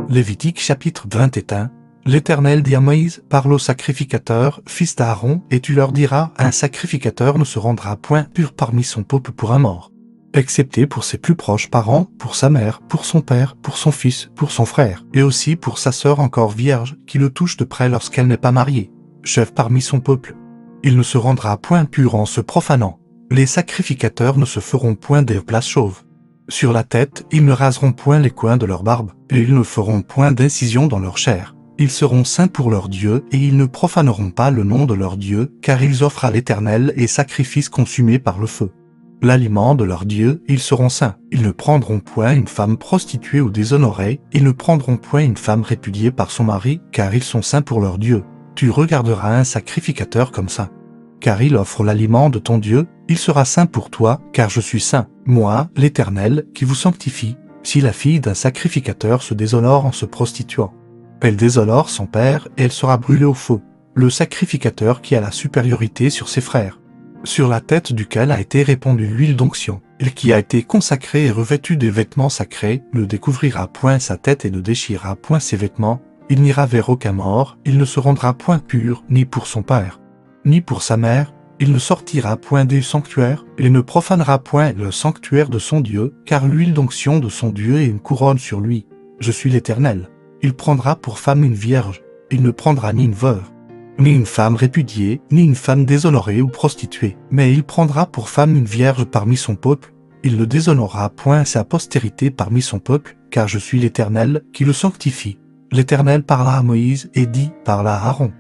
Lévitique chapitre 21. L'Éternel dit à Moïse, parle au sacrificateur, fils d'Aaron, et tu leur diras, un sacrificateur ne se rendra point pur parmi son peuple pour un mort, excepté pour ses plus proches parents, pour sa mère, pour son père, pour son fils, pour son frère, et aussi pour sa sœur encore vierge, qui le touche de près lorsqu'elle n'est pas mariée, chef parmi son peuple. Il ne se rendra point pur en se profanant. Les sacrificateurs ne se feront point des places chauves. Sur la tête, ils ne raseront point les coins de leur barbe, et ils ne feront point d'incision dans leur chair. Ils seront saints pour leur Dieu, et ils ne profaneront pas le nom de leur Dieu, car ils offrent à l'Éternel et sacrifices consumés par le feu. L'aliment de leur Dieu, ils seront saints. Ils ne prendront point une femme prostituée ou déshonorée, ils ne prendront point une femme répudiée par son mari, car ils sont saints pour leur Dieu. Tu regarderas un sacrificateur comme saint, car il offre l'aliment de ton Dieu, il sera saint pour toi, car je suis saint, moi, l'Éternel, qui vous sanctifie. Si la fille d'un sacrificateur se déshonore en se prostituant, elle déshonore son père et elle sera brûlée au feu. Le sacrificateur qui a la supériorité sur ses frères, sur la tête duquel a été répandue l'huile d'onction, et qui a été consacré et revêtu des vêtements sacrés, ne découvrira point sa tête et ne déchirera point ses vêtements, il n'ira vers aucun mort, il ne se rendra point pur, ni pour son père, ni pour sa mère, il ne sortira point du sanctuaire, et ne profanera point le sanctuaire de son Dieu, car l'huile d'onction de son Dieu est une couronne sur lui. Je suis l'Éternel. Il prendra pour femme une vierge, il ne prendra ni une veuve, ni une femme répudiée, ni une femme déshonorée ou prostituée, mais il prendra pour femme une vierge parmi son peuple, il ne déshonorera point sa postérité parmi son peuple, car je suis l'Éternel qui le sanctifie. L'Éternel parla à Moïse et dit, parla à Aaron.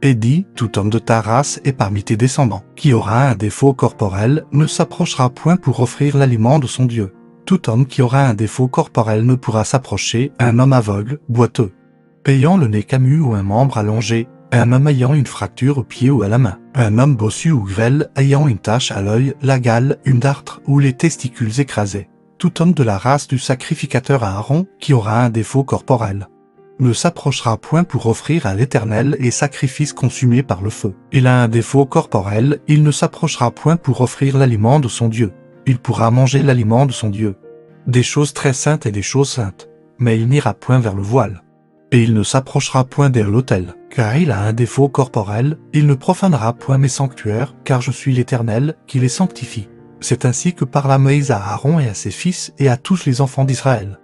Et dit, tout homme de ta race et parmi tes descendants, qui aura un défaut corporel, ne s'approchera point pour offrir l'aliment de son Dieu. Tout homme qui aura un défaut corporel ne pourra s'approcher, un homme aveugle, boiteux, ayant le nez camus ou un membre allongé, un homme ayant une fracture au pied ou à la main, un homme bossu ou grêle ayant une tache à l'œil, la gale, une dartre ou les testicules écrasés. Tout homme de la race du sacrificateur Aaron qui aura un défaut corporel ne s'approchera point pour offrir à l'Éternel et sacrifices consumés par le feu. Il a un défaut corporel, il ne s'approchera point pour offrir l'aliment de son Dieu. Il pourra manger l'aliment de son Dieu, des choses très saintes et des choses saintes, mais il n'ira point vers le voile. Et il ne s'approchera point vers l'autel, car il a un défaut corporel, il ne profanera point mes sanctuaires, car je suis l'Éternel qui les sanctifie. C'est ainsi que parla Moïse à Aaron et à ses fils et à tous les enfants d'Israël.